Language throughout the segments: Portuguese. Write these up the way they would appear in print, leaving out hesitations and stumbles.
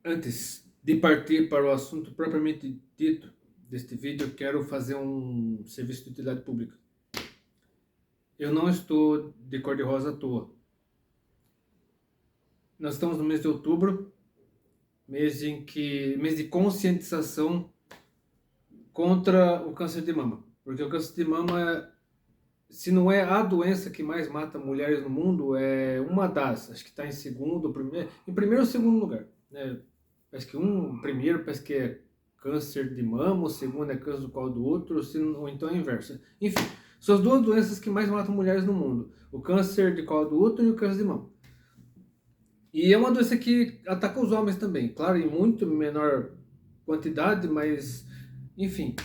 Antes de partir para o assunto propriamente dito deste vídeo, eu quero fazer um serviço de utilidade pública. Eu não estou de cor-de-rosa à toa. Nós estamos no mês de outubro, mês de conscientização contra o câncer de mama. Porque o câncer de mama, se não é a doença que mais mata mulheres no mundo, é uma das. Acho que está em primeiro ou segundo lugar, né? Parece que primeiro parece que é câncer de mama, o segundo é câncer do colo do útero, ou então é a inversa. Enfim, são as duas doenças que mais matam mulheres no mundo: o câncer de colo do útero e o câncer de mama. E é uma doença que ataca os homens também, claro, em muito menor quantidade, mas enfim.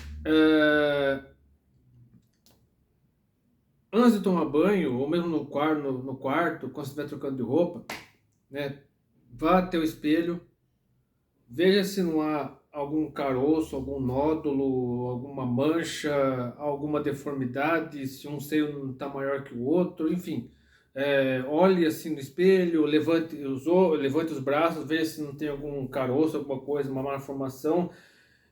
Antes de tomar banho, ou mesmo no quarto, quando você estiver trocando de roupa, né, vá até o espelho, veja se não há algum caroço, algum nódulo, alguma mancha, alguma deformidade, se um seio não está maior que o outro, enfim. Olhe assim no espelho, levante os braços, veja se não tem algum caroço, alguma coisa, uma malformação.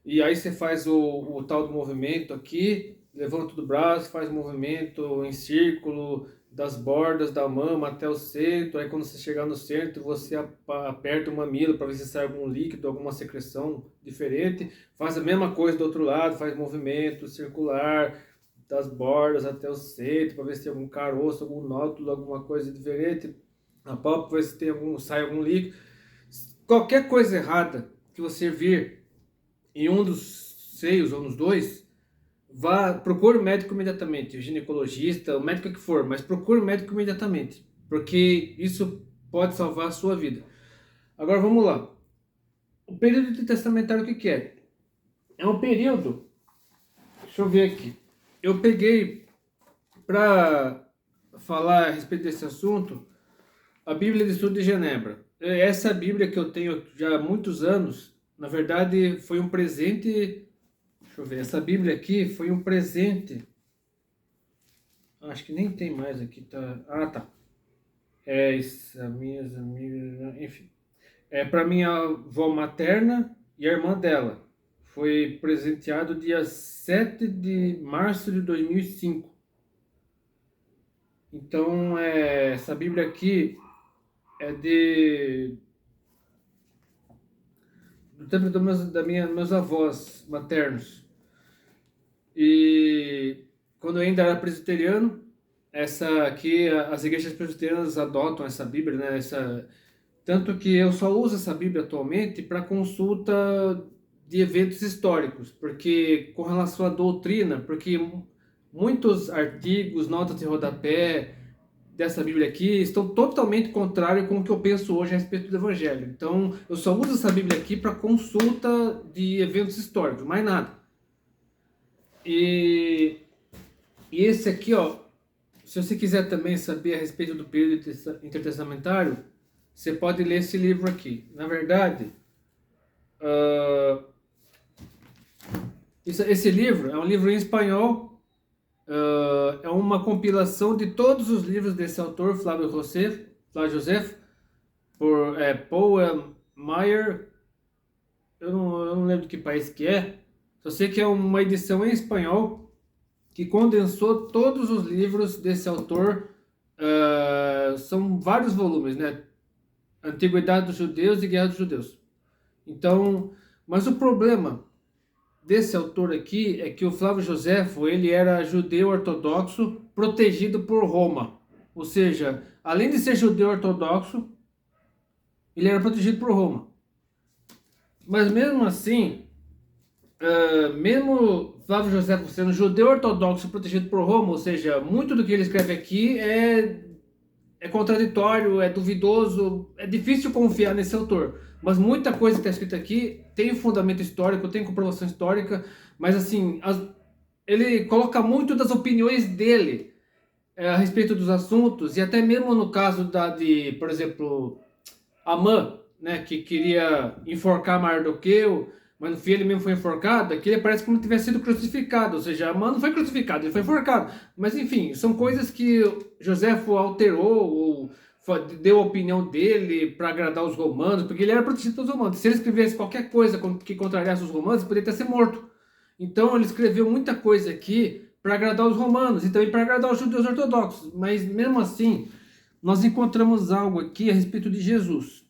E aí você faz o tal do movimento aqui, levanta o braço, faz o movimento em círculo, das bordas da mama até o centro. Aí quando você chegar no centro, você aperta o mamilo para ver se sai algum líquido, alguma secreção diferente. Faz a mesma coisa do outro lado, faz movimento circular das bordas até o centro para ver se tem algum caroço, algum nódulo, alguma coisa diferente. A pálpebra, ver se tem sai algum líquido. Qualquer coisa errada que você vir em um dos seios ou nos dois, procure o médico imediatamente, o ginecologista, o médico que for, mas procure o médico imediatamente, porque isso pode salvar a sua vida. Agora vamos lá. O período intertestamentário, o que é? É um período, deixa eu ver aqui, eu peguei para falar a respeito desse assunto a Bíblia de Estudo de Genebra. Essa Bíblia que eu tenho já há muitos anos, na verdade foi um presente. Deixa eu ver, essa Bíblia aqui foi um presente. Acho que nem tem mais aqui, tá? Ah, tá. Minhas amigas, enfim. É para minha avó materna e a irmã dela. Foi presenteado dia 7 de março de 2005. Então, essa Bíblia aqui é do tempo meus avós maternos. E quando eu ainda era presbiteriano, essa aqui, as igrejas presbiterianas adotam essa Bíblia, né? Tanto que eu só uso essa Bíblia atualmente para consulta de eventos históricos, porque com relação à doutrina, porque muitos artigos, notas de rodapé dessa Bíblia aqui estão totalmente contrários com o que eu penso hoje a respeito do Evangelho. Então, eu só uso essa Bíblia aqui para consulta de eventos históricos, mais nada. E esse aqui, ó, se você quiser também saber a respeito do período intertestamentário, você pode ler esse livro aqui. Na verdade, esse livro é um livro em espanhol, é uma compilação de todos os livros desse autor, Flávio Josef, por Paul Meyer. Eu não lembro de que país que é. Só sei que é uma edição em espanhol que condensou todos os livros desse autor. São vários volumes, né? Antiguidade dos Judeus e Guerra dos Judeus. Então, mas o problema desse autor aqui é que o Flávio Josefo, ele era judeu ortodoxo protegido por Roma. Ou seja, além de ser judeu ortodoxo, ele era protegido por Roma. Mas mesmo assim, mesmo Flávio Josefo sendo judeu ortodoxo protegido por Roma, ou seja, muito do que ele escreve aqui é contraditório, é duvidoso, é difícil confiar nesse autor. Mas muita coisa que está escrita aqui tem fundamento histórico, tem comprovação histórica, mas assim, ele coloca muito das opiniões dele a respeito dos assuntos, e até mesmo no caso por exemplo, Amã, né, que queria enforcar Mardoqueu, mas no fim ele mesmo foi enforcado. Aqui ele parece como se tivesse sido crucificado, ou seja, Amã não foi crucificado, ele foi enforcado. Mas enfim, são coisas que Joséfo alterou ou deu a opinião dele para agradar os romanos, porque ele era protegido pelos romanos. Se ele escrevesse qualquer coisa que contrariasse os romanos, ele poderia até ser morto. Então ele escreveu muita coisa aqui para agradar os romanos e também para agradar os judeus ortodoxos. Mas mesmo assim, nós encontramos algo aqui a respeito de Jesus.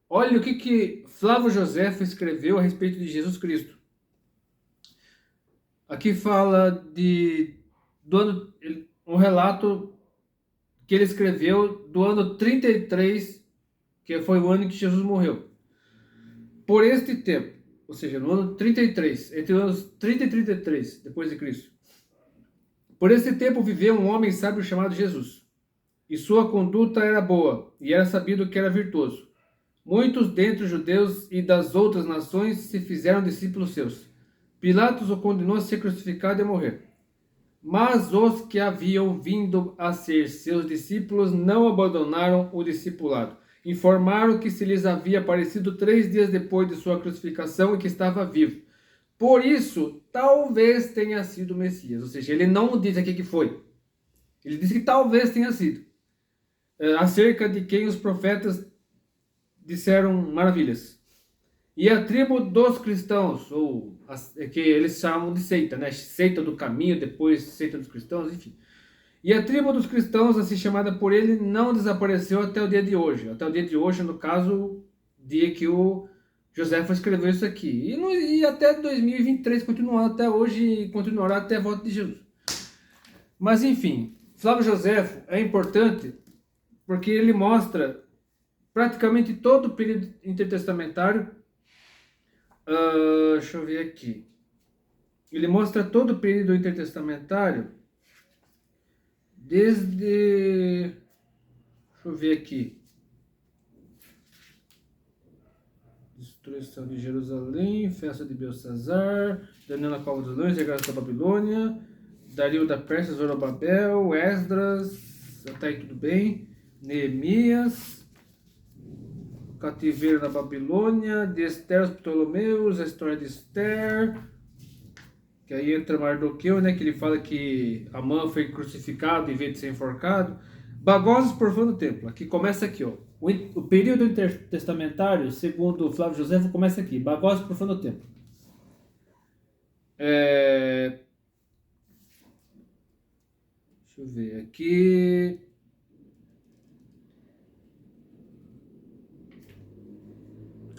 Olha o que Flávio Josefo escreveu a respeito de Jesus Cristo. Aqui fala um relato que ele escreveu do ano 33, que foi o ano que Jesus morreu. Por este tempo, ou seja, no ano 33, entre os anos 30 e 33, depois de Cristo. Por este tempo viveu um homem sábio chamado Jesus, e sua conduta era boa, e era sabido que era virtuoso. Muitos dentre os judeus e das outras nações se fizeram discípulos seus. Pilatos o condenou a ser crucificado e a morrer. Mas os que haviam vindo a ser seus discípulos não abandonaram o discipulado. Informaram que se lhes havia aparecido 3 dias depois de sua crucificação e que estava vivo. Por isso, talvez tenha sido o Messias. Ou seja, ele não diz aqui que foi. Ele diz que talvez tenha sido. Acerca de quem os profetas disseram maravilhas. E a tribo dos cristãos, ou que eles chamam de seita, né? Seita do caminho, depois seita dos cristãos, enfim. E a tribo dos cristãos, assim chamada por ele, não desapareceu até o dia de hoje. Até o dia de hoje, no caso, dia que o Josefo escreveu isso aqui. E até 2023, continuando até hoje e continuará até a volta de Jesus. Mas, enfim, Flávio Josefo é importante porque ele mostra praticamente todo o período intertestamentário. Deixa eu ver aqui. Ele mostra todo o período intertestamentário desde... Deixa eu ver aqui. Destruição de Jerusalém, festa de Belsazar, Daniel na cova dos leões, regraça da Babilônia, Dario da Pérsia, Zorobabel, Esdras, até aí tudo bem, Neemias, cativeiro na Babilônia, de Esther aos Ptolomeus, a história de Esther, que aí entra Mardoqueu, né, que ele fala que Amã foi crucificado em vez de ser enforcado. Bagoses por fã do templo, aqui começa aqui, ó. O período intertestamentário, segundo Flávio Josefo, começa aqui, Bagoses por fã do templo. Deixa eu ver aqui.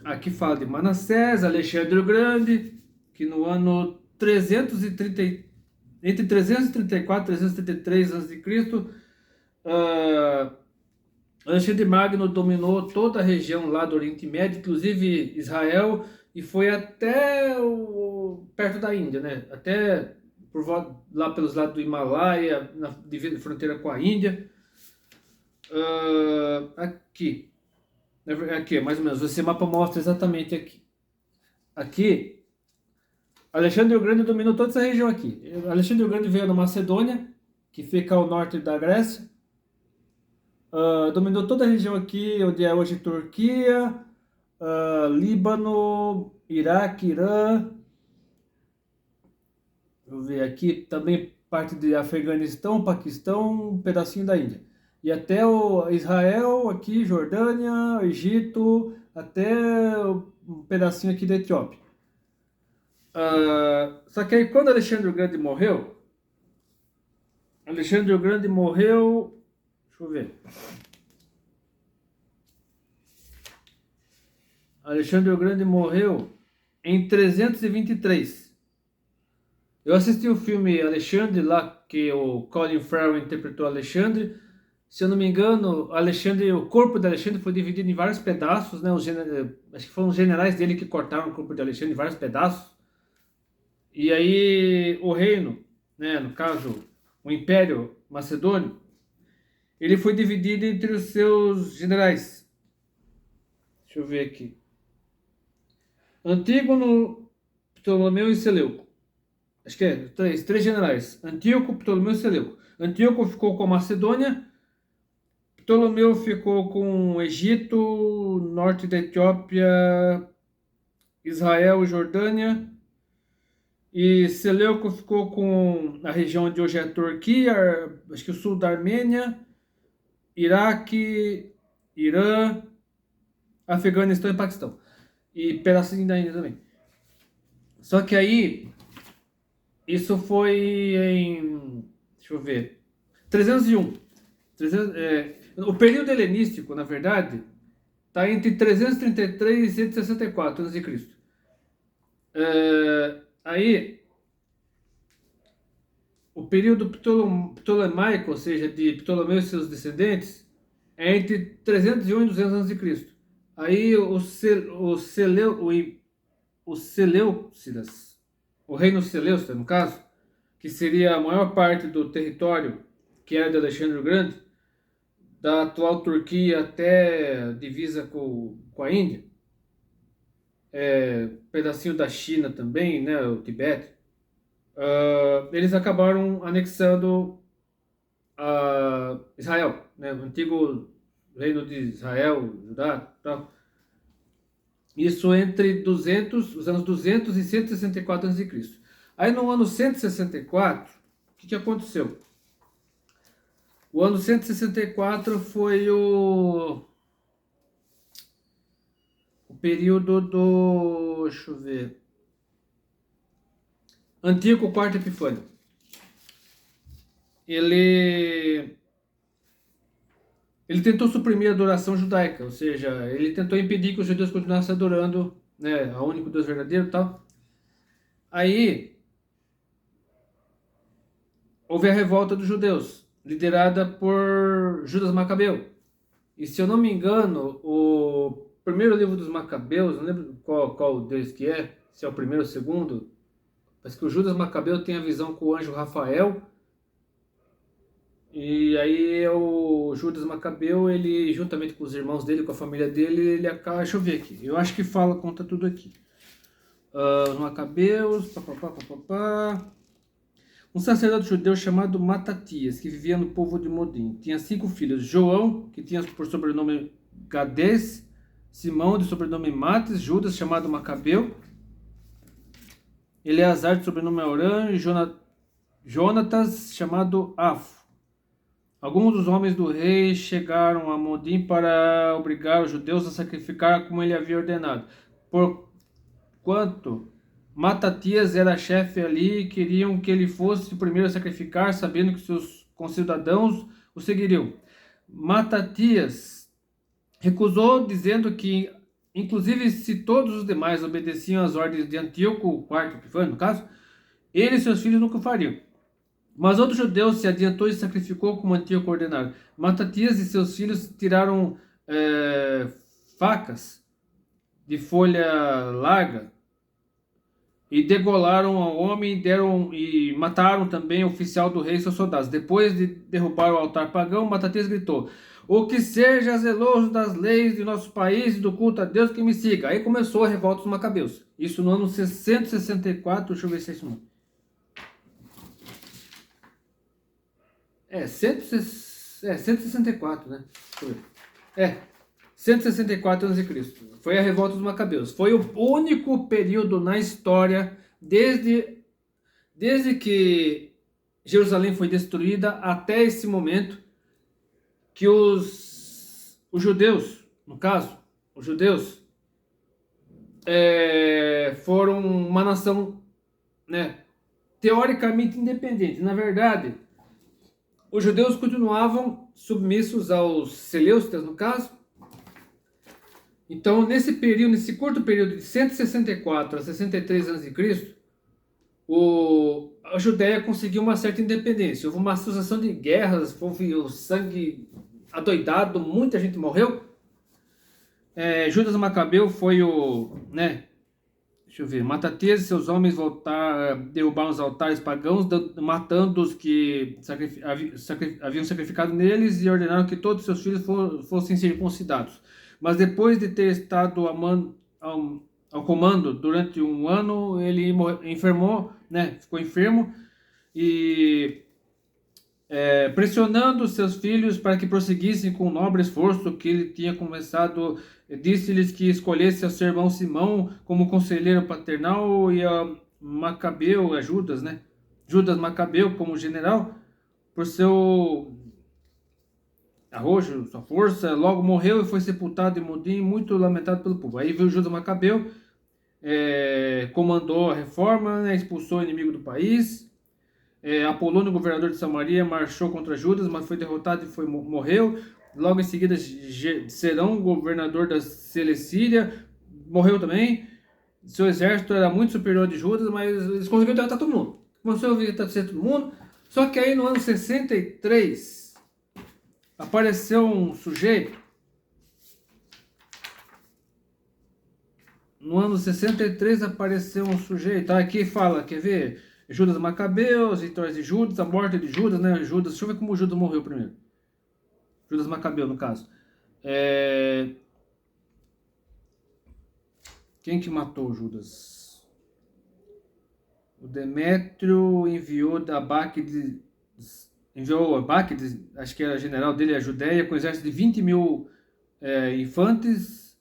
Aqui fala de Manassés, Alexandre o Grande, que no ano 330, entre 334 e 333 a.C., Alexandre Magno dominou toda a região lá do Oriente Médio, inclusive Israel, e foi até perto da Índia, né? Até lá pelos lados do Himalaia, na fronteira com a Índia. Aqui, mais ou menos, esse mapa mostra exatamente aqui. Aqui, Alexandre o Grande dominou toda essa região aqui. Alexandre o Grande veio da Macedônia, que fica ao norte da Grécia. Dominou toda a região aqui, onde é hoje Turquia, Líbano, Iraque, Irã. Vou ver aqui também parte de Afeganistão, Paquistão, um pedacinho da Índia. E até o Israel, aqui, Jordânia, Egito, até um pedacinho aqui da Etiópia. Só que aí quando Alexandre o Grande morreu, deixa eu ver. Alexandre o Grande morreu em 323. Eu assisti o filme Alexandre, lá que o Colin Farrell interpretou Alexandre. Se eu não me engano, o corpo de Alexandre foi dividido em vários pedaços, né? Acho que foram os generais dele que cortaram o corpo de Alexandre em vários pedaços. E aí o reino, né, no caso, o Império Macedônio, ele foi dividido entre os seus generais. Deixa eu ver aqui. Antígono, Ptolomeu e Seleuco. Acho que é três generais. Antíoco, Ptolomeu e Seleuco. Antíoco ficou com a Macedônia. Ptolomeu ficou com o Egito, norte da Etiópia, Israel e Jordânia. E Seleuco ficou com a região de hoje é a Turquia, acho que o sul da Armênia, Iraque, Irã, Afeganistão e Paquistão. E pedacinho da Índia também. Só que aí, isso foi em, deixa eu ver, 301. O período helenístico, na verdade, está entre 333 e 164 a.C. Aí, o período ptolemaico, ou seja, de Ptolomeu e seus descendentes, é entre 301 e 200 a.C. Aí o Seleucidas, o reino Seleucida, no caso, que seria a maior parte do território que era de Alexandre o Grande, da atual Turquia até a divisa com a Índia, pedacinho da China também, né, o Tibete, eles acabaram anexando Israel, né, o antigo reino de Israel, Judá, tal. Isso entre os anos 200 e 164 a.C. Aí no ano 164, o que aconteceu? O ano 164 foi o período do, deixa eu ver, Antíoco IV Epifânio. Ele tentou suprimir a adoração judaica, ou seja, ele tentou impedir que os judeus continuassem adorando, né, ao único Deus verdadeiro e tal. Aí houve a revolta dos judeus, liderada por Judas Macabeu. E se eu não me engano, o primeiro livro dos Macabeus, não lembro qual deles que é, se é o primeiro ou o segundo, mas que o Judas Macabeu tem a visão com o anjo Rafael. E aí o Judas Macabeu, ele juntamente com os irmãos dele, com a família dele, ele acaba, deixa eu ver aqui, eu acho que conta tudo aqui. Os Macabeus, papapá. Um sacerdote judeu chamado Matatias, que vivia no povo de Modim. Tinha 5 filhos: João, que tinha por sobrenome Gadés, Simão, de sobrenome Mates, Judas, chamado Macabeu, Eleazar, de sobrenome Aurã, e Jonatas, chamado Afo. Alguns dos homens do rei chegaram a Modim para obrigar os judeus a sacrificar como ele havia ordenado. Porquanto Matatias era chefe ali e queriam que ele fosse o primeiro a sacrificar, sabendo que seus concidadãos o seguiriam. Matatias recusou, dizendo que, inclusive, se todos os demais obedeciam às ordens de Antíoco IV, que foi no caso, ele e seus filhos nunca o fariam. Mas outro judeu se adiantou e sacrificou como Antíoco ordenado. Matatias e seus filhos tiraram facas de folha larga e degolaram ao homem e mataram também o oficial do rei e seus soldados. Depois de derrubar o altar pagão, Matatias gritou: "O que seja zeloso das leis de nosso país e do culto a Deus, que me siga." Aí começou a revolta dos Macabeus. Isso no ano 164, deixa eu ver se é isso não. 164, né? 164 a.C. Foi a revolta dos Macabeus. Foi o único período na história, desde que Jerusalém foi destruída até esse momento, que os judeus, no caso, os judeus, foram uma nação, né, teoricamente independente. Na verdade, os judeus continuavam submissos aos Seleucidas, no caso. Então, nesse curto período de 164 a 63 a.C., a Judéia conseguiu uma certa independência. Houve uma sucessão de guerras, houve o sangue adoidado, muita gente morreu. Judas Macabeu foi deixa eu ver, Matatias e seus homens derrubaram os altares pagãos, matando os que haviam sacrificado neles, e ordenaram que todos seus filhos fossem circuncidados. Mas depois de ter estado ao comando durante um ano, ele enfermou, né? Ficou enfermo e pressionando seus filhos para que prosseguissem com o nobre esforço que ele tinha começado, disse-lhes que escolhesse seu irmão Simão como conselheiro paternal Macabeu, é Judas, né? Judas Macabeu como general, por seu arrojo, sua força, logo morreu e foi sepultado em Modim, muito lamentado pelo povo. Aí veio Judas Macabeu, comandou a reforma, né, expulsou o inimigo do país. Apolônio, governador de Samaria, marchou contra Judas, mas foi derrotado e morreu. Logo em seguida, Serão, governador da Cilecíria, morreu também. Seu exército era muito superior ao de Judas, mas eles conseguiram derrotar todo mundo. Começou a derrotar todo mundo. Só que aí no ano 63 apareceu um sujeito. No ano 63 apareceu um sujeito. Aqui fala, quer ver? Judas Macabeus, vitórias de Judas, a morte de Judas, né? Judas, deixa eu ver como Judas morreu primeiro. Judas Macabeu, no caso. Quem que matou Judas? O Demétrio enviou Abáquides, acho que era general dele, a Judéia, com um exército de 20 mil infantes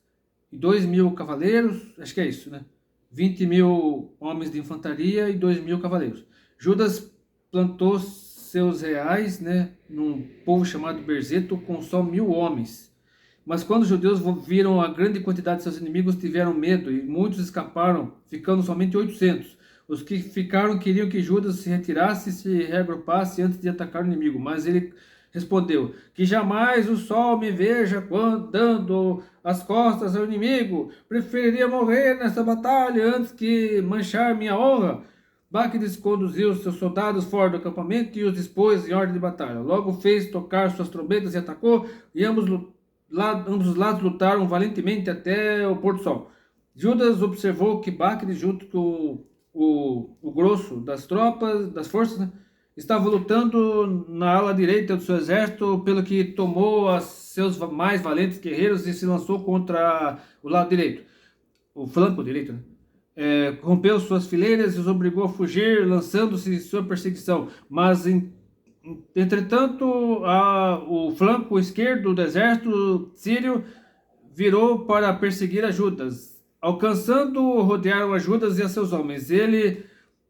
e 2 mil cavaleiros, acho que é isso, né? 20 mil homens de infantaria e 2 mil cavaleiros. Judas plantou seus reais, né, num povo chamado Berzeto, com só 1.000 homens. Mas quando os judeus viram a grande quantidade de seus inimigos, tiveram medo e muitos escaparam, ficando somente 800. Os que ficaram queriam que Judas se retirasse e se reagrupasse antes de atacar o inimigo, mas ele respondeu: que jamais o sol me veja dando as costas ao inimigo. Preferiria morrer nessa batalha antes que manchar minha honra. Bacchides conduziu seus soldados fora do acampamento e os dispôs em ordem de batalha. Logo fez tocar suas trombetas e atacou, e ambos os lados lutaram valentemente até o pôr do sol. Judas observou que Bacchides, junto com o grosso das tropas, das forças, né, estava lutando na ala direita do seu exército, pelo que tomou seus mais valentes guerreiros e se lançou contra o lado direito, o flanco direito, né? Rompeu suas fileiras e os obrigou a fugir, lançando-se em sua perseguição. Mas, entretanto, o flanco esquerdo do exército sírio virou para perseguir a Judas. Alcançando, rodearam a Judas e a seus homens. Ele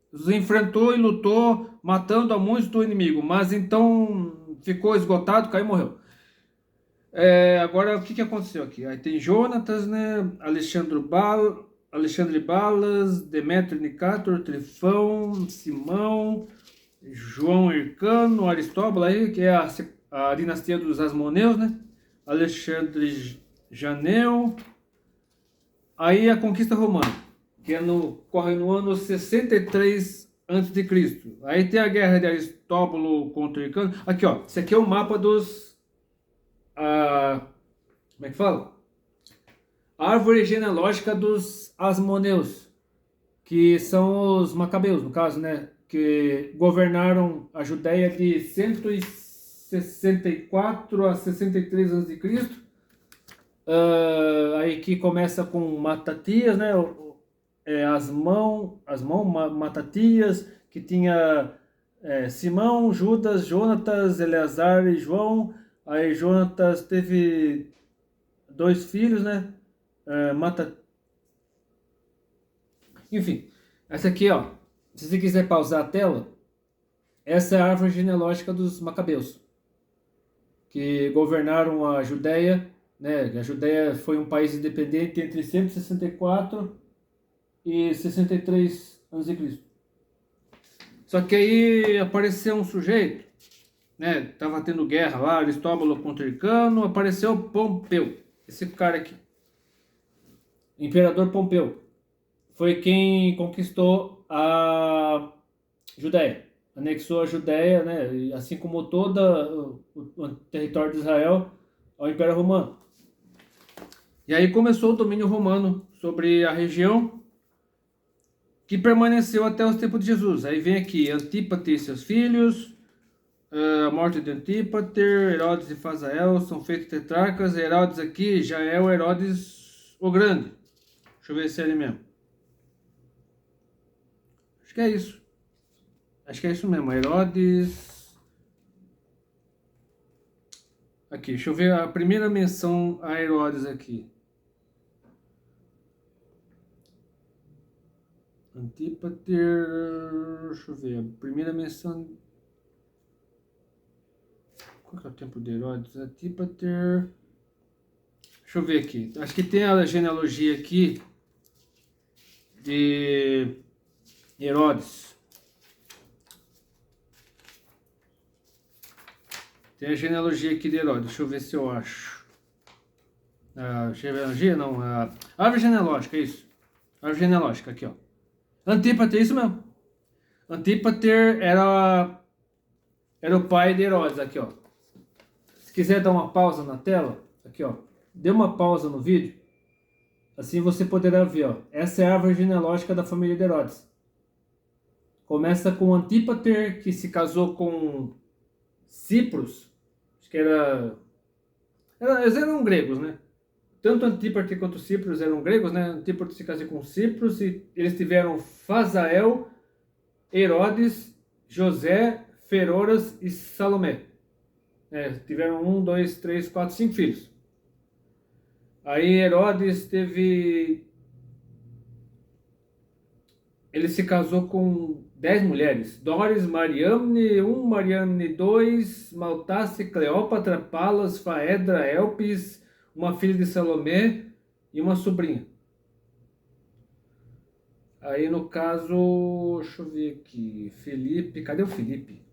os enfrentou e lutou, matando a muitos do inimigo, mas então ficou esgotado, caiu e morreu. Agora, o que aconteceu aqui? Aí tem Jonatas, né? Alexandre Balas, Demétrio Nicator, Trifão, Simão, João Hircano, Aristóbulo, aí, que é a dinastia dos Asmoneus, né? Alexandre Janeu. Aí a conquista romana, que corre no ano 63 a.C. Aí tem a guerra de Aristóbulo contra Hircano. Aqui, ó, esse aqui é o mapa dos... como é que fala? A árvore genealógica dos Asmoneus, que são os Macabeus, no caso, né? Que governaram a Judéia de 164 a 63 a.C. Aí que começa com Matatias, né? Asmão, Matatias, que tinha Simão, Judas, Jonatas, Eleazar e João. Aí Jonatas teve 2 filhos, né? Enfim, essa aqui, ó. Se você quiser pausar a tela, essa é a árvore genealógica dos Macabeus, que governaram a Judéia, né? A Judéia foi um país independente entre 164 e 63 a.C. Só que aí apareceu um sujeito, né? Tava tendo guerra lá, Aristóbulo contra Hircano, apareceu Pompeu, esse cara aqui, Imperador Pompeu, foi quem conquistou a Judéia, anexou a Judéia, né? Assim como todo o território de Israel ao Império Romano. E aí começou o domínio romano sobre a região, que permaneceu até os tempos de Jesus. Aí vem aqui Antípater e seus filhos, a morte de Antípater, Herodes e Fazael são feitos tetrarcas. Herodes aqui já é o Herodes o Grande. Deixa eu ver se é ele mesmo. Acho que é isso. Acho que é isso mesmo, Herodes. Aqui, deixa eu ver a primeira menção a Herodes aqui. Antípater, deixa eu ver, a primeira menção. Qual que é o tempo de Herodes? Antípater. Deixa eu ver aqui. Acho que tem a genealogia aqui de Herodes. Tem a genealogia aqui de Herodes. Deixa eu ver se eu acho. A genealogia não. A árvore genealógica, é isso. Árvore genealógica, aqui, ó. Antípater, isso mesmo. Antípater era o pai de Herodes, aqui, ó. Se quiser dar uma pausa na tela, aqui, ó. Dê uma pausa no vídeo. Assim você poderá ver, ó. Essa é a árvore genealógica da família de Herodes. Começa com Antípater, que se casou com Cipros. Acho que eles eram gregos, né? Tanto Antípater quanto Cipros eram gregos, né? Antípater se casou com Cipros e eles tiveram Fazael, Herodes, José, Feroras e Salomé. Tiveram 1, 2, 3, 4, 5 filhos. Aí Herodes ele se casou com 10 mulheres. Doris, Mariamne 1, Mariamne 2, Maltace, Cleópatra, Palas, Faedra, Elpis, uma filha de Salomé e uma sobrinha. Aí no caso, deixa eu ver aqui, Felipe, cadê o Felipe?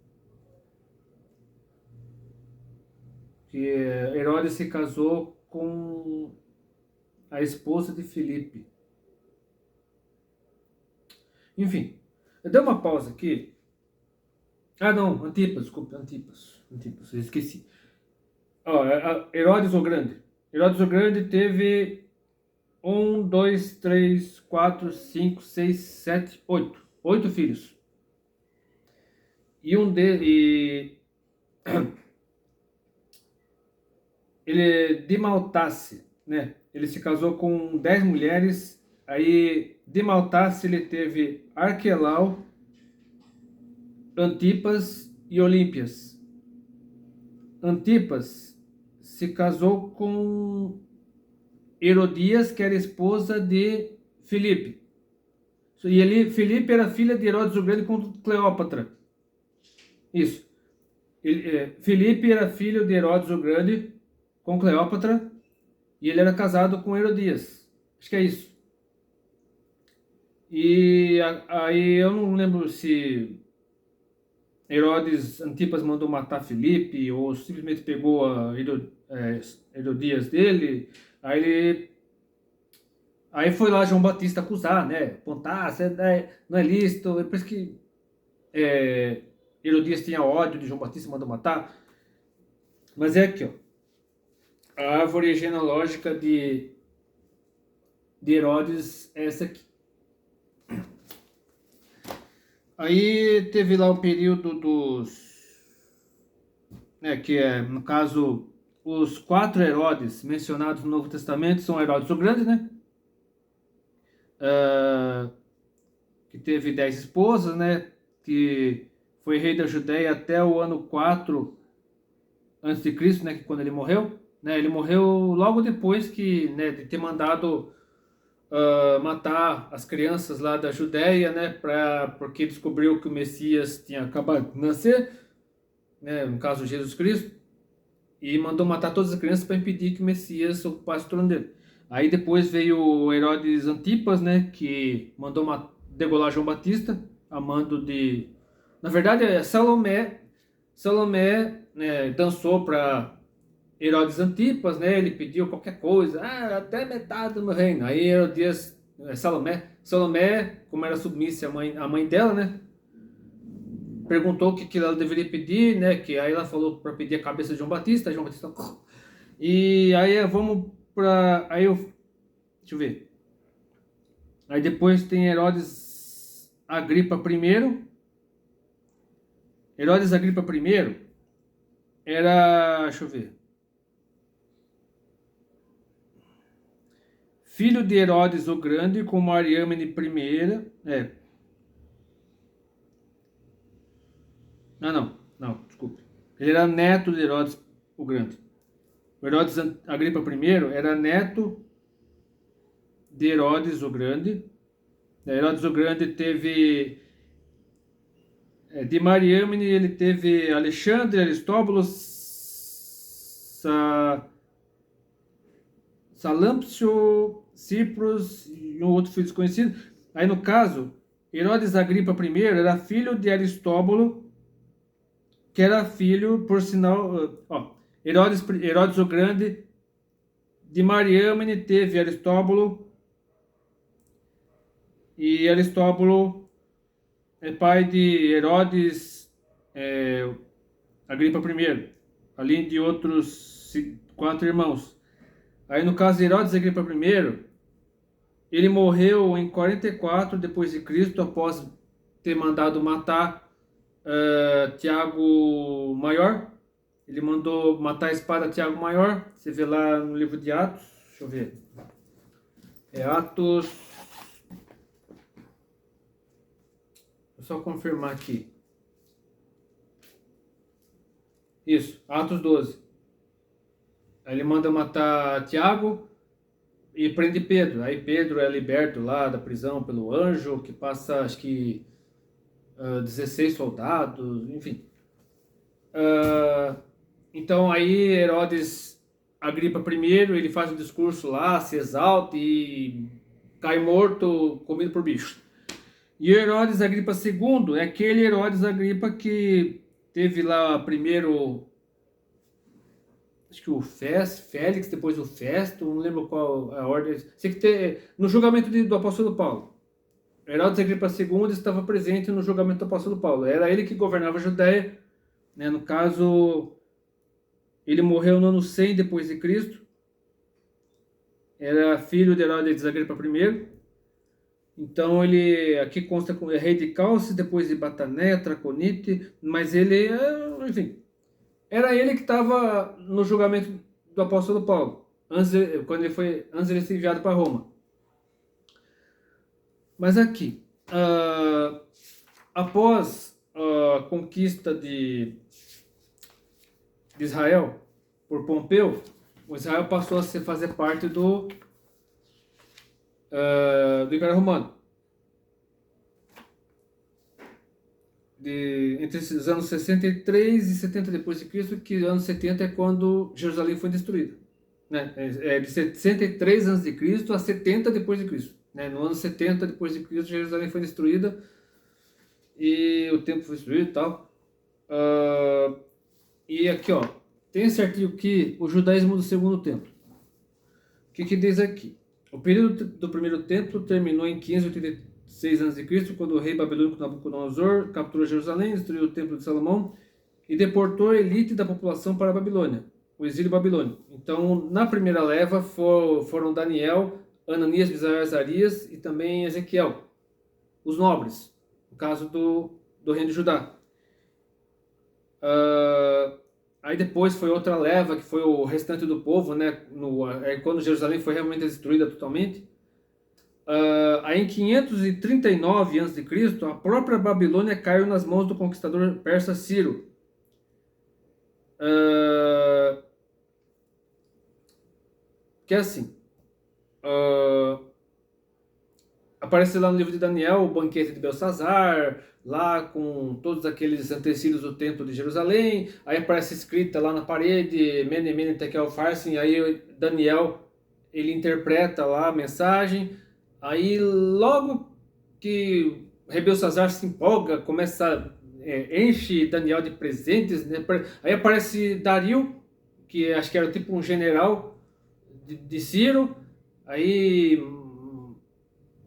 Que Herodes se casou com a esposa de Felipe. Enfim, eu dei uma pausa aqui. Ah, não, Antipas, desculpa, Antipas, eu esqueci. Ó, Herodes o Grande. Herodes o Grande teve 1, 2, 3, 4, 5, 6, 7, 8. 8 filhos. E um dele. Ele de Maltace, né? Ele se casou com 10 mulheres. Aí de Maltace ele teve Arquelau, Antipas e Olímpias. Antipas se casou com Herodias, que era esposa de Filipe. E Filipe era filha de Herodes o Grande com Cleópatra. Isso. Filipe era filho de Herodes o Grande com Cleópatra e ele era casado com Herodias. Acho que é isso. E aí eu não lembro se Herodes Antipas mandou matar Filipe ou simplesmente pegou a Herodias dele. Aí foi lá João Batista acusar, né? Apontar, não é lícito. Depois que Herodias tinha ódio de João Batista, mandou matar. Mas é aqui, ó. A árvore genealógica de Herodes é essa aqui. Aí teve lá o período que é, no caso, os 4 Herodes mencionados no Novo Testamento são Herodes o Grande, né? Que teve 10 esposas, né? Que foi rei da Judéia até o ano 4 a.C., né? Que quando ele morreu, né? Ele morreu logo depois de ter mandado matar as crianças lá da Judéia, né? Porque descobriu que o Messias tinha acabado de nascer, né? No caso Jesus Cristo, e mandou matar todas as crianças para impedir que o Messias ocupasse o trono dele. Aí depois veio Herodes Antipas, né? Que mandou degolar João Batista, a mando de... Na verdade, Salomé, né, dançou para Herodes Antipas, né? Ele pediu qualquer coisa, até metade do meu reino. Aí Herodias, Salomé, como era submissa a mãe dela, né? Perguntou o que ela deveria pedir, né? Que aí ela falou para pedir a cabeça de João Batista. E aí vamos para deixa eu ver. Aí depois tem Herodes Agripa I. Herodes Agripa I era, deixa eu ver, filho de Herodes o Grande com Mariamne I. Não, desculpe. Ele era neto de Herodes o Grande. O Herodes Agripa I era neto de Herodes o Grande Herodes o Grande teve de Mariamne, ele teve Alexandre, Aristóbulo, Salampsio, Ciprus e um outro filho desconhecido. Aí no caso, Herodes Agripa I era filho de Aristóbulo, que era filho, por sinal, Herodes o Grande de Mariamne teve Aristóbulo, e Aristóbulo é pai de Herodes Agripa I, além de outros 4 irmãos. Aí no caso de Herodes Agripa I, ele morreu em 44 depois de Cristo, após ter mandado matar Tiago Maior. Ele mandou matar a espada Tiago Maior. Você vê lá no livro de Atos. Deixa eu ver. É Atos. Vou só confirmar aqui. Isso, Atos 12. Aí ele manda matar Tiago e prende Pedro. Aí Pedro é liberto lá da prisão pelo anjo, que passa, acho que, 16 soldados, enfim. Então aí Herodes Agripa I, ele faz um discurso lá, se exalta e cai morto, comido por bicho. E Herodes Agripa II é aquele Herodes Agripa que teve lá primeiro, acho que o Félix, depois o Festo, não lembro qual a ordem. Sei que no julgamento do apóstolo Paulo. Herodes Agripa II estava presente no julgamento do apóstolo Paulo. Era ele que governava a Judéia, né? No caso, ele morreu no ano 100 depois de Cristo. Era filho de Herodes Agripa I. Então ele aqui consta como rei de Calce, depois de Batané, Traconite, mas ele, enfim, era ele que estava no julgamento do apóstolo Paulo, antes de ser enviado para Roma. Mas aqui, após a conquista de Israel por Pompeu, o Israel passou a fazer parte do Império Romano. Entre esses anos 63 e 70 depois de Cristo, que anos 70 é quando Jerusalém foi destruída, né? De 63 antes de Cristo a 70 depois de Cristo, né? No ano 70 depois de Cristo, Jerusalém foi destruída e o templo foi destruído e tal. E aqui, ó, tem esse artigo aqui, o judaísmo do segundo templo. O que diz aqui? O período do primeiro templo terminou em 586 a.C., quando o rei babilônico Nabucodonosor capturou Jerusalém, destruiu o templo de Salomão e deportou a elite da população para a Babilônia, o exílio babilônico. Então, na primeira leva foram Daniel, Ananias, Misael, Azarias e também Ezequiel, os nobres, no caso do reino de Judá. Aí depois foi outra leva, que foi o restante do povo, né? Quando Jerusalém foi realmente destruída totalmente. Aí em 539 a.C., a própria Babilônia caiu nas mãos do conquistador persa Ciro. Que é assim. Aparece lá no livro de Daniel o banquete de Belsazar, lá com todos aqueles utensílios do templo de Jerusalém. Aí aparece escrita lá na parede, Mene, Mene, Tekel, Farsin. Aí Daniel, ele interpreta lá a mensagem. Aí logo que Belsazar se empolga, enche Daniel de presentes, né? Aí aparece Dario, que acho que era tipo um general de Ciro. Aí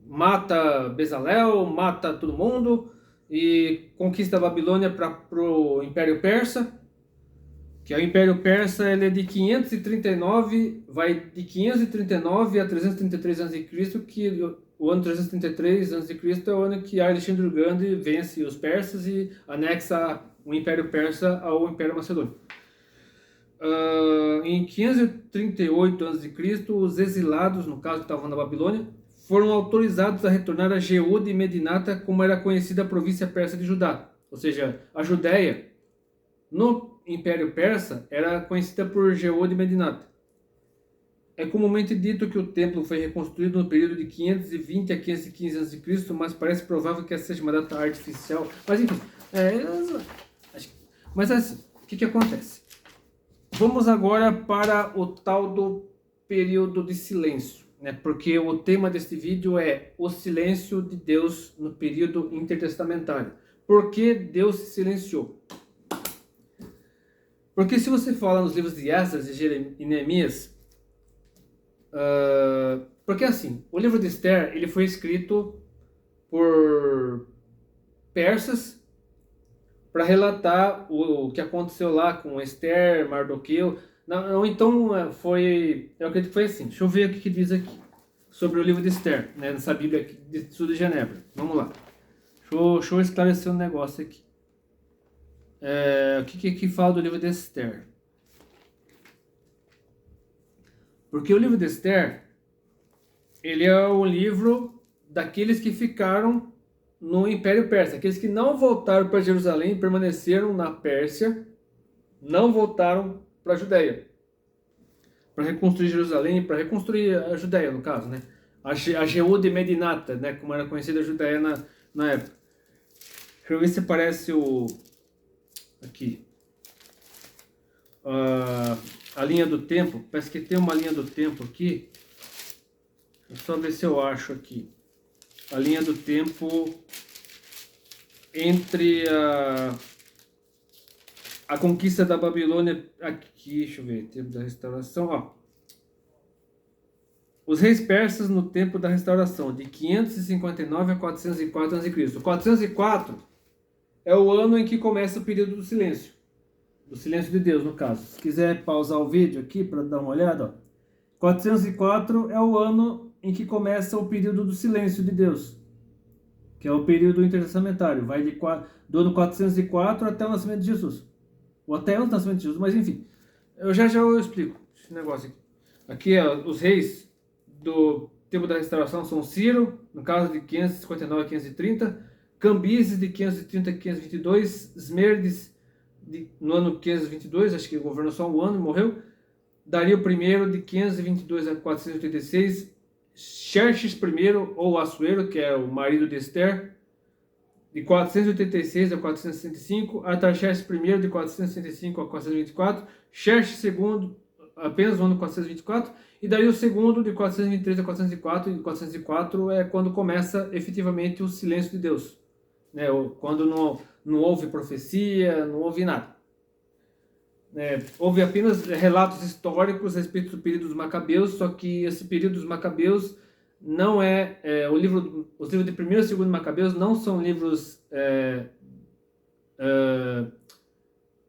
mata Bezalel, mata todo mundo e conquista a Babilônia para o Império Persa, que é o Império Persa, ele é de 539, vai de 539 a 333 a.C., que o ano 333 a.C. é o ano que Alexandre o Grande vence os persas e anexa o Império Persa ao Império Macedônio. Em 538 a.C., os exilados, no caso que estavam na Babilônia, foram autorizados a retornar a Jeúde e Medinata, como era conhecida a província persa de Judá. Ou seja, a Judéia, no Império Persa, era conhecida por Jeúde e Medinata. é comumente dito que o templo foi reconstruído no período de 520 a 515 a.C., mas parece provável que essa seja uma data artificial. Mas enfim, mas assim, o que acontece? Vamos agora para o tal do período de silêncio, né? Porque o tema deste vídeo é o silêncio de Deus no período intertestamentário. Por que Deus se silenciou? Porque se você fala nos livros de Esdras e Neemias, porque assim, o livro de Esther ele foi escrito por persas para relatar o que aconteceu lá com Esther, Mardoqueu. Não, então foi, eu acredito que foi assim. Deixa eu ver o que diz aqui sobre o livro de Esther, né, nessa Bíblia aqui de Estudo de Genebra. Vamos lá. Deixa eu esclarecer um negócio aqui. O que fala do livro de Esther? Porque o livro de Esther, ele é o livro daqueles que ficaram no Império Persa. Aqueles que não voltaram para Jerusalém, permaneceram na Pérsia, não voltaram para a Judéia. Para reconstruir Jerusalém, para reconstruir a Judéia, no caso, né? A Jeú de Medinata, né? Como era conhecida a Judéia na época. Deixa eu ver se aparece aqui. A linha do tempo. Parece que tem uma linha do tempo aqui. Deixa eu só ver se eu acho aqui. A linha do tempo entre a conquista da Babilônia, aqui, deixa eu ver, tempo da restauração, ó. Os reis persas no tempo da restauração, de 559 a 404 a.C. 404 é o ano em que começa o período do silêncio de Deus, no caso. Se quiser pausar o vídeo aqui para dar uma olhada, ó. 404 é o ano em que começa o período do silêncio de Deus, que é o período intertestamentário, vai do ano 404 até o nascimento de Jesus. Ou até o nascimento de Jesus, mas enfim. Eu já explico esse negócio aqui. Aqui, os reis do tempo da restauração são Ciro, no caso de 559 a 530, Cambises de 530 a 522, Esmerdes no ano 522, acho que governou só um ano e morreu, Dario I de 522 a 486, Xerxes I, ou Assuero, que é o marido de Esther, de 486 a 465, Artaxerxes I de 465 a 424, Xerxes II apenas no ano 424, e Dario II de 423 a 404, e 404 é quando começa efetivamente o silêncio de Deus, né? Quando não houve profecia, não houve nada. Houve apenas relatos históricos a respeito do período dos Macabeus, só que esse período dos Macabeus não os livros de 1º e 2º Macabeus não são livros,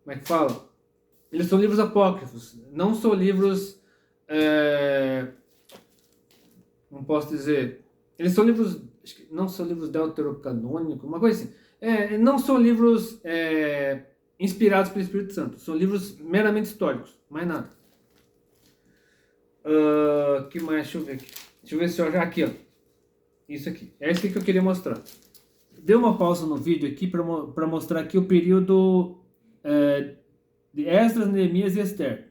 como é que fala? Eles são livros apócrifos, não são livros, não posso dizer, eles são livros, não são livros deuterocanônicos, uma coisa assim, não são livros inspirados pelo Espírito Santo, são livros meramente históricos, mais nada. Que mais? Deixa eu ver aqui. Deixa eu ver se eu já aqui, ó. Isso aqui. É isso que eu queria mostrar. Dei uma pausa no vídeo aqui para mostrar aqui o período de Esdras, Neemias e Esther.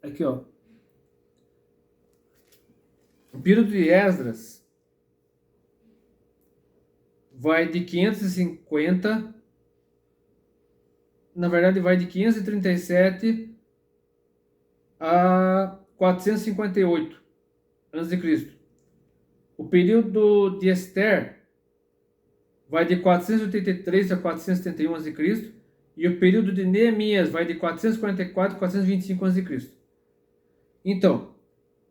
Aqui, ó. O período de Esdras vai de 550, na verdade vai de 537 a 458 a.C. O período de Esther vai de 483 a 471 a.C. E o período de Neemias vai de 444 a 425 a.C. Então,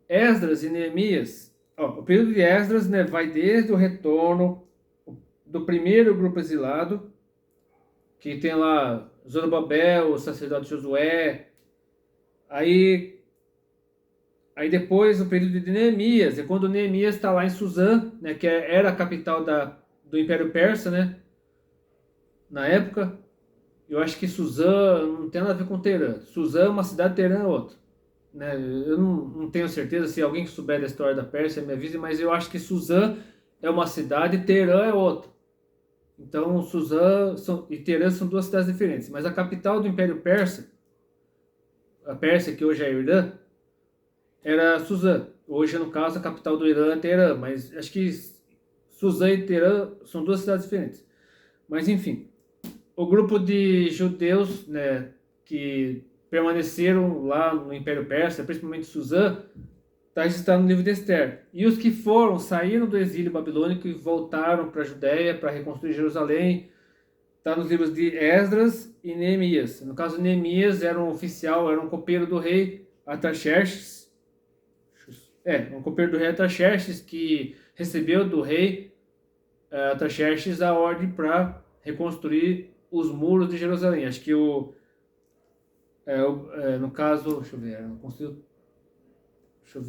Esdras e Neemias, o período de Esdras, né, vai desde o retorno do primeiro grupo exilado, que tem lá Zorobabel, o sacerdote Josué, aí depois o período de Neemias, é quando Neemias está lá em Suzã, né, que era a capital do Império Persa, né, na época. Eu acho que Suzã não tem nada a ver com Teherã. Suzã é uma cidade, Teherã é outra, né? Eu não tenho certeza, se alguém que souber da história da Pérsia me avise, mas eu acho que Suzã é uma cidade e Teherã é outra. Então Suzã e Teherã são duas cidades diferentes, mas a capital do Império Persa, a Pérsia, que hoje é a Irã, era Suzã. Hoje, no caso, a capital do Irã é Teherã, mas acho que Suzã e Teherã são duas cidades diferentes. Mas enfim, o grupo de judeus, né, que permaneceram lá no Império Persa, principalmente Suzã, está registrado no livro de Esther. E os que saíram do exílio babilônico e voltaram para a Judéia para reconstruir Jerusalém, está nos livros de Esdras e Neemias. No caso, Neemias era um oficial, era um copeiro do rei Artaxerxes. Um copeiro do rei Artaxerxes que recebeu do rei Artaxerxes a ordem para reconstruir os muros de Jerusalém. Acho que no caso, deixa eu ver,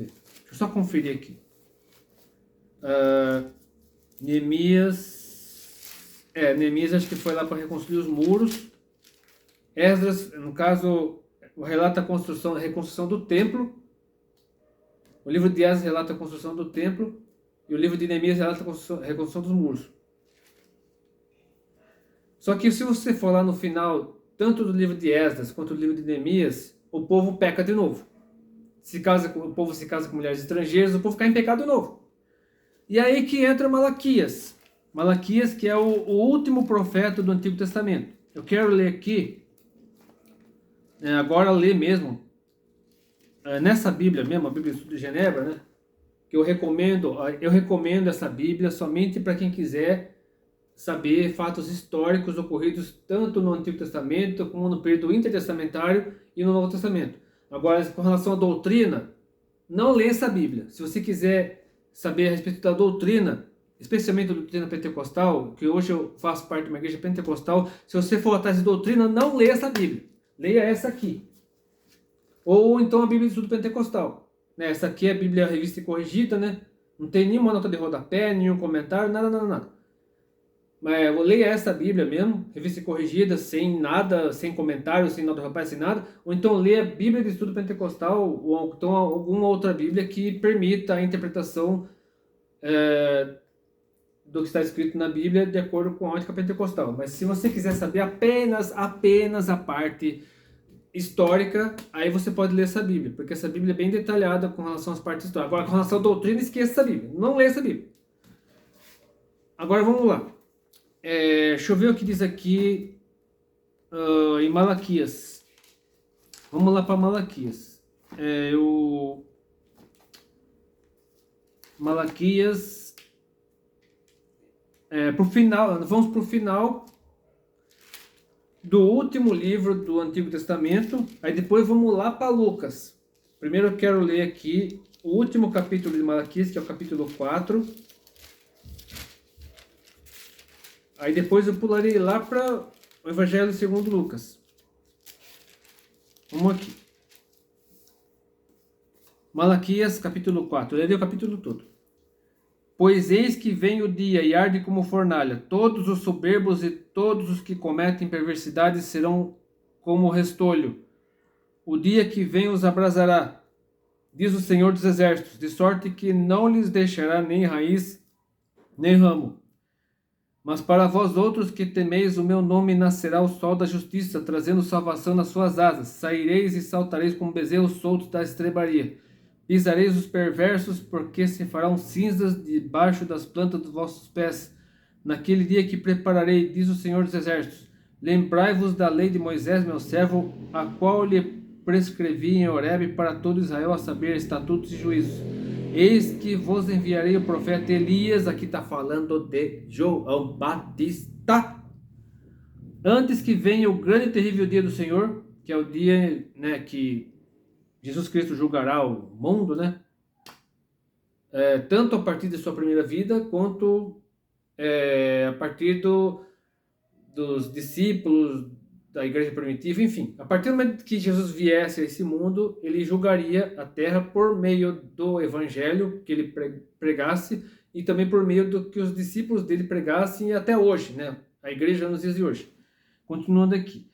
deixa eu só conferir aqui. Neemias acho que foi lá para reconstruir os muros. Esdras, no caso, relata a reconstrução do templo. O livro de Esdras relata a construção do templo. E o livro de Neemias relata a reconstrução dos muros. Só que se você for lá no final, tanto do livro de Esdras quanto do livro de Neemias, o povo peca de novo. O povo se casa com mulheres estrangeiras, o povo cai em pecado de novo. E aí que entra Malaquias. Malaquias, que é o último profeta do Antigo Testamento. Eu quero ler aqui, agora ler mesmo, nessa Bíblia mesmo, a Bíblia de Estudo de Genebra, né? Que eu recomendo essa Bíblia somente para quem quiser saber fatos históricos ocorridos tanto no Antigo Testamento como no período intertestamentário e no Novo Testamento. Agora, com relação à doutrina, não leia essa Bíblia. Se você quiser saber a respeito da doutrina, especialmente a doutrina pentecostal, que hoje eu faço parte de uma igreja pentecostal, se você for atrás de doutrina, não leia essa Bíblia. Leia essa aqui. Ou então a Bíblia de Estudo Pentecostal. Essa aqui é a Bíblia Revista e Corrigida, né? Não tem nenhuma nota de rodapé, nenhum comentário, nada. Mas eu leia essa Bíblia mesmo, Revista e Corrigida, sem nada, sem comentário, sem nota de rodapé, sem nada. Ou então leia a Bíblia de Estudo Pentecostal, ou então alguma outra Bíblia que permita a interpretação do que está escrito na Bíblia de acordo com a ótica pentecostal. Mas se você quiser saber apenas a parte histórica, aí você pode ler essa Bíblia, porque essa Bíblia é bem detalhada com relação às partes históricas. Agora, com relação à doutrina, esqueça essa Bíblia. Não leia essa Bíblia. Agora, vamos lá. Deixa eu ver o que diz aqui em Malaquias. Vamos lá para Malaquias. Malaquias... vamos para o final do último livro do Antigo Testamento, aí depois vamos lá para Lucas. Primeiro eu quero ler aqui o último capítulo de Malaquias, que é o capítulo 4. Aí depois eu pularei lá para o Evangelho segundo Lucas. Vamos aqui. Malaquias capítulo 4, eu lerei o capítulo todo. Pois eis que vem o dia e arde como fornalha. Todos os soberbos e todos os que cometem perversidades serão como restolho. O dia que vem os abrasará, diz o Senhor dos Exércitos, de sorte que não lhes deixará nem raiz, nem ramo. Mas para vós outros que temeis o meu nome nascerá o sol da justiça, trazendo salvação nas suas asas. Saireis e saltareis como bezerros soltos da estrebaria. Pisareis os perversos, porque se farão cinzas debaixo das plantas dos vossos pés. Naquele dia que prepararei, diz o Senhor dos Exércitos, lembrai-vos da lei de Moisés, meu servo, a qual lhe prescrevi em Horebe para todo Israel, a saber, estatutos e juízos. Eis que vos enviarei o profeta Elias, aqui está falando de João Batista, antes que venha o grande e terrível dia do Senhor, que é o dia, que Jesus Cristo julgará o mundo, tanto a partir de sua primeira vida, quanto a partir dos discípulos da igreja primitiva, enfim. A partir do momento que Jesus viesse a esse mundo, ele julgaria a terra por meio do evangelho que ele pregasse e também por meio do que os discípulos dele pregassem até hoje, a igreja nos dias de hoje. Continuando aqui.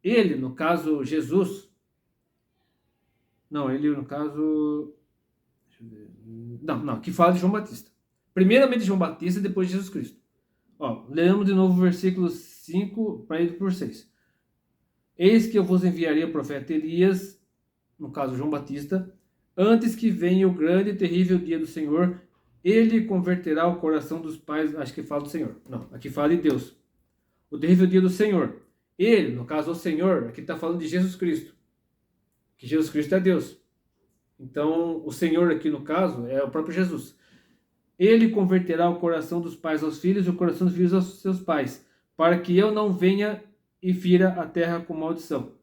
Ele, no caso, Jesus... Não, ele no caso... Deixa eu ver. Não, aqui fala de João Batista. Primeiramente João Batista e depois Jesus Cristo. Leamos de novo o versículo 5 para ir por 6. Eis que eu vos enviarei o profeta Elias, no caso João Batista, Antes que venha o grande e terrível dia do Senhor, ele converterá o coração dos pais. Acho que fala do Senhor. Não, aqui fala de Deus. O terrível dia do Senhor. Ele, no caso, o Senhor, aqui está falando de Jesus Cristo. Que Jesus Cristo é Deus. Então, o Senhor aqui, no caso, é o próprio Jesus. Ele converterá o coração dos pais aos filhos e o coração dos filhos aos seus pais, para que eu não venha e fira a terra com maldição.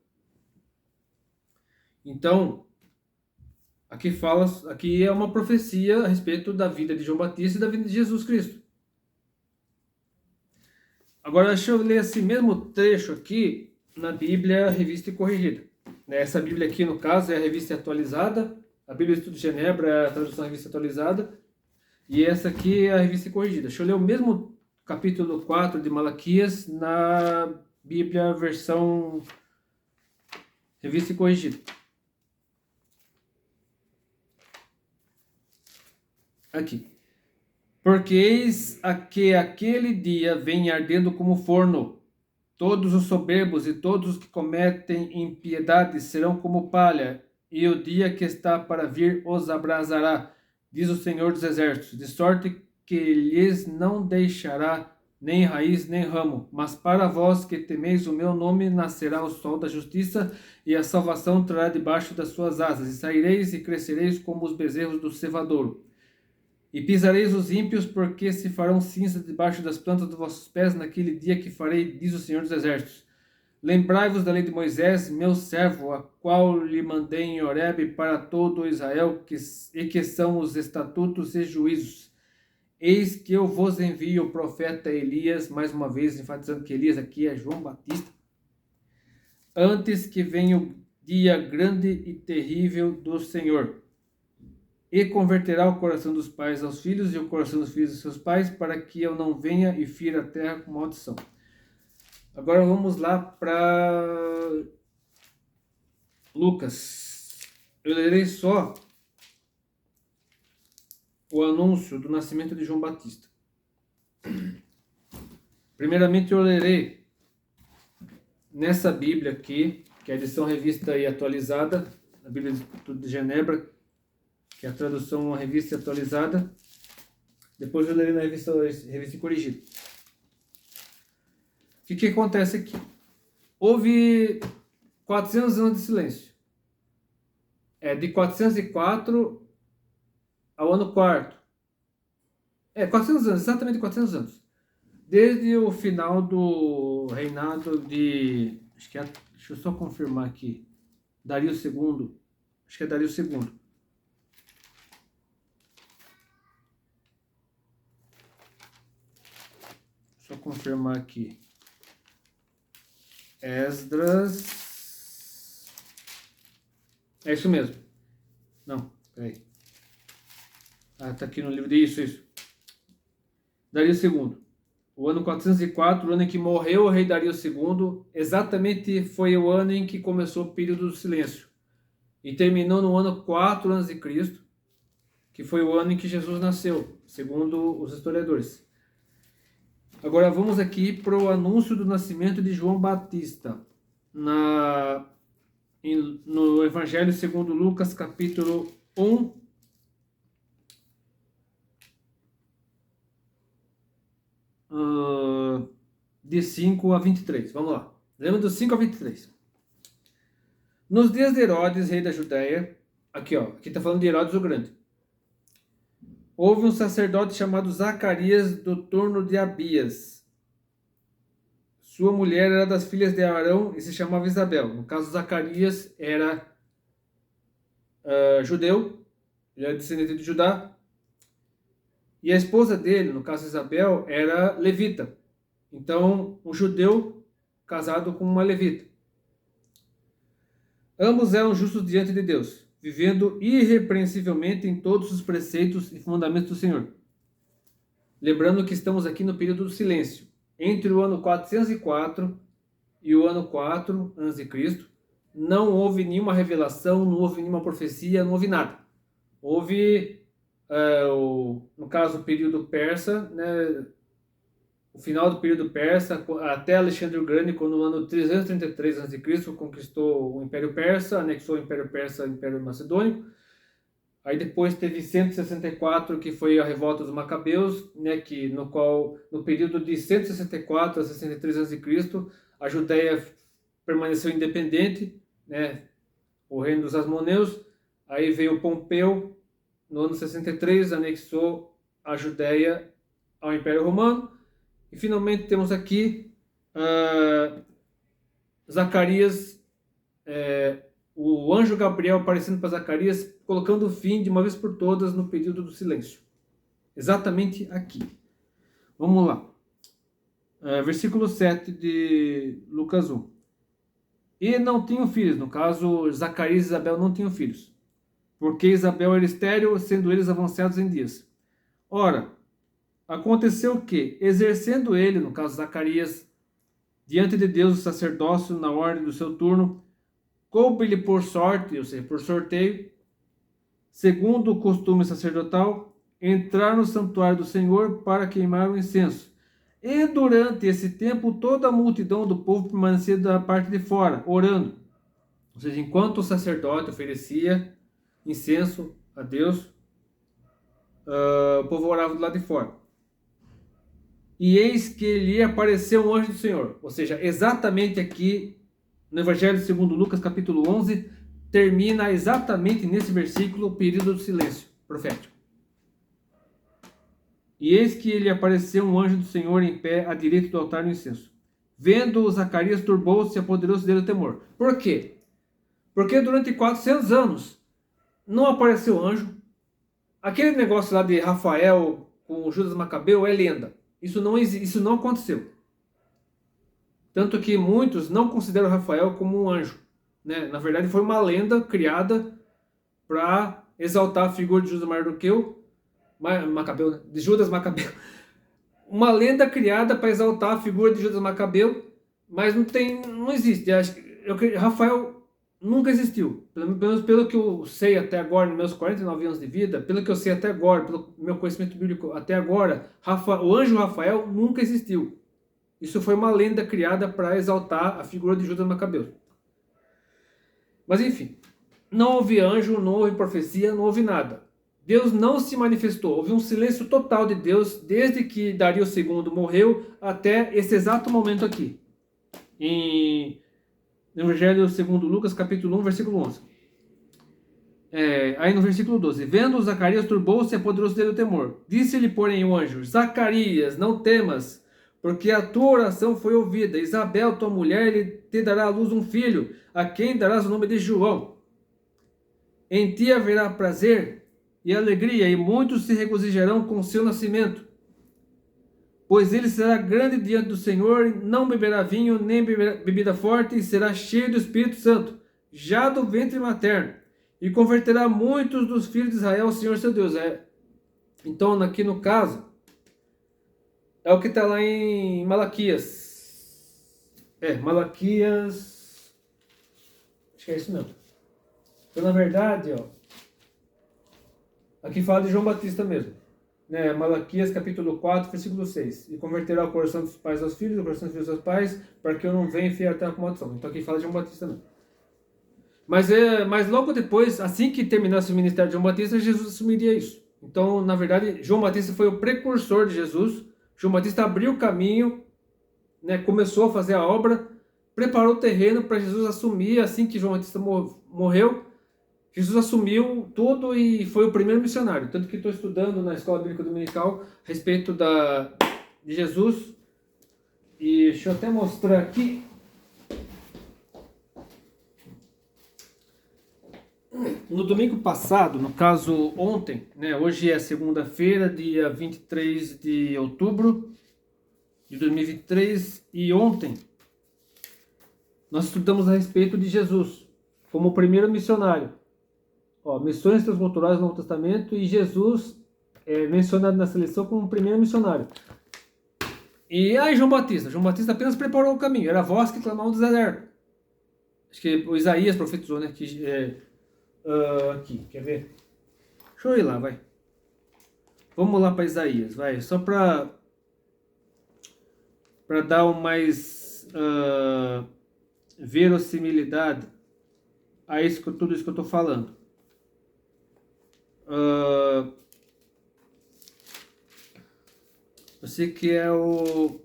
Então, aqui é uma profecia a respeito da vida de João Batista e da vida de Jesus Cristo. Agora, deixa eu ler esse mesmo trecho aqui na Bíblia Revista e Corrigida. Essa Bíblia aqui, no caso, é a Revista Atualizada. A Bíblia Estudo de Genebra é a tradução Revista Atualizada. E essa aqui é a Revista e Corrigida. Deixa eu ler o mesmo capítulo 4 de Malaquias na Bíblia versão Revista e Corrigida. Aqui. Porque eis a que aquele dia vem ardendo como forno. Todos os soberbos e todos os que cometem impiedade serão como palha, e o dia que está para vir os abrasará, diz o Senhor dos Exércitos, de sorte que lhes não deixará nem raiz nem ramo. Mas para vós que temeis o meu nome, nascerá o sol da justiça, e a salvação trará debaixo das suas asas, e saireis e crescereis como os bezerros do cevadouro. E pisareis os ímpios, porque se farão cinza debaixo das plantas dos vossos pés naquele dia que farei, diz o Senhor dos Exércitos. Lembrai-vos da lei de Moisés, meu servo, a qual lhe mandei em Horebe para todo Israel, e que são os estatutos e juízos. Eis que eu vos envio o profeta Elias, mais uma vez enfatizando que Elias aqui é João Batista, antes que venha o dia grande e terrível do Senhor. E converterá o coração dos pais aos filhos e o coração dos filhos aos seus pais, para que eu não venha e fira a terra com maldição. Agora vamos lá para Lucas. Eu lerei só o anúncio do nascimento de João Batista. Primeiramente eu lerei nessa Bíblia aqui, que é a edição revista e atualizada, a Bíblia de Genebra, que é a tradução uma revista atualizada. Depois eu lerei na revista corrigida. O que acontece aqui? Houve 400 anos de silêncio. De 404 ao ano 4. 400 anos, exatamente 400 anos. Desde o final do reinado de... deixa eu só confirmar aqui. Dario II. Acho que é Dario II. Só confirmar aqui. Esdras. É isso mesmo. Não, peraí. Tá aqui no livro de isso. Dario II. O ano 404, o ano em que morreu o rei Dario II, exatamente foi o ano em que começou o período do silêncio. E terminou no ano 4 a.C., que foi o ano em que Jesus nasceu, segundo os historiadores. Agora vamos aqui para o anúncio do nascimento de João Batista, no Evangelho segundo Lucas, capítulo 1, de 5 a 23. Vamos lá. Lembra do 5 a 23. Nos dias de Herodes, rei da Judéia, aqui está falando de Herodes o Grande, houve um sacerdote chamado Zacarias, do turno de Abias. Sua mulher era das filhas de Arão e se chamava Isabel. No caso, Zacarias era judeu, ele era descendente de Judá. E a esposa dele, no caso Isabel, era levita. Então, um judeu casado com uma levita. Ambos eram justos diante de Deus, vivendo irrepreensivelmente em todos os preceitos e fundamentos do Senhor. Lembrando que estamos aqui no período do silêncio. Entre o ano 404 e o ano 4 a.C., não houve nenhuma revelação, não houve nenhuma profecia, não houve nada. Houve, no caso, o período persa, né, o final do período persa, até Alexandre o Grande, quando no ano 333 a.C. conquistou o Império Persa, anexou o Império Persa ao Império Macedônico. Aí depois teve 164, que foi a revolta dos Macabeus, né, no qual, no período de 164 a 63 a.C., a Judéia permaneceu independente, né, o reino dos Asmoneus. Aí veio Pompeu, no ano 63, anexou a Judéia ao Império Romano. E finalmente temos aqui Zacarias, o anjo Gabriel aparecendo para Zacarias, colocando fim de uma vez por todas no período do silêncio. Exatamente aqui. Vamos lá. Versículo 7 de Lucas 1. E não tinham filhos, no caso, Zacarias e Isabel não tinham filhos, porque Isabel era estéril, sendo eles avançados em dias. Ora, aconteceu que, exercendo ele, no caso Zacarias, diante de Deus o sacerdócio na ordem do seu turno, coube-lhe por sorte, ou seja, por sorteio, segundo o costume sacerdotal, entrar no santuário do Senhor para queimar o incenso. E durante esse tempo toda a multidão do povo permanecia da parte de fora, orando. Ou seja, enquanto o sacerdote oferecia incenso a Deus, o povo orava do lado de fora. E eis que lhe apareceu um anjo do Senhor. Ou seja, exatamente aqui no Evangelho segundo Lucas, capítulo 11, termina exatamente nesse versículo o período do silêncio profético. E eis que lhe apareceu um anjo do Senhor em pé à direita do altar do incenso. Vendo-o, Zacarias turbou-se e apoderou-se dele o temor. Por quê? Porque durante 400 anos não apareceu anjo. Aquele negócio lá de Rafael com Judas Macabeu é lenda. Isso não aconteceu. Tanto que muitos não consideram Rafael como um anjo, né? Na verdade, foi uma lenda criada para exaltar a figura de Judas Macabeu, de Judas Macabeu. Uma lenda criada para exaltar a figura de Judas Macabeu, mas não existe. Rafael nunca existiu. Pelo menos pelo que eu sei até agora, nos meus 49 anos de vida, pelo que eu sei até agora, pelo meu conhecimento bíblico até agora, o anjo Rafael nunca existiu. Isso foi uma lenda criada para exaltar a figura de Judas Macabeu. Mas enfim, não houve anjo, não houve profecia, não houve nada. Deus não se manifestou. Houve um silêncio total de Deus desde que Dario II morreu até esse exato momento aqui. No Evangelho segundo Lucas, capítulo 1, versículo 11. Aí no versículo 12. Vendo Zacarias, turbou-se e apoderou-se dele o temor. Disse-lhe, porém, o anjo: Zacarias, não temas, porque a tua oração foi ouvida. Isabel, tua mulher, lhe te dará à luz um filho, a quem darás o nome de João. Em ti haverá prazer e alegria, e muitos se regozijarão com o seu nascimento. Pois ele será grande diante do Senhor, não beberá vinho, nem bebida forte, e será cheio do Espírito Santo, já do ventre materno, e converterá muitos dos filhos de Israel ao Senhor seu Deus. Então, aqui no caso, é o que está lá em Malaquias. Malaquias. Acho que é isso mesmo. Então, na verdade, aqui fala de João Batista mesmo. Malaquias capítulo 4, versículo 6. E converterá o coração dos pais aos filhos, o coração dos filhos aos pais, para que eu não venha enfiar a terra com maldição. Então, aqui fala de João Batista mesmo. Mas logo depois, assim que terminasse o ministério de João Batista, Jesus assumiria isso. Então, na verdade, João Batista foi o precursor de Jesus. João Batista abriu o caminho, começou a fazer a obra, preparou o terreno para Jesus assumir. Assim que João Batista morreu, Jesus assumiu tudo e foi o primeiro missionário. Tanto que estou estudando na Escola Bíblica Dominical a respeito de Jesus. E deixa eu até mostrar aqui. No domingo passado, no caso ontem, hoje é segunda-feira, dia 23 de outubro de 2023, e ontem nós estudamos a respeito de Jesus como o primeiro missionário. Missões transculturais no Novo Testamento, e Jesus é mencionado nessa lição como o primeiro missionário. E aí João Batista apenas preparou o caminho, era a voz que clamava do deserto. Acho que o Isaías profetizou, aqui, quer ver? Deixa eu ir lá, vai. Vamos lá para Isaías, vai. Só para dar mais verossimilidade a tudo isso que eu estou falando. Ah, eu sei que é o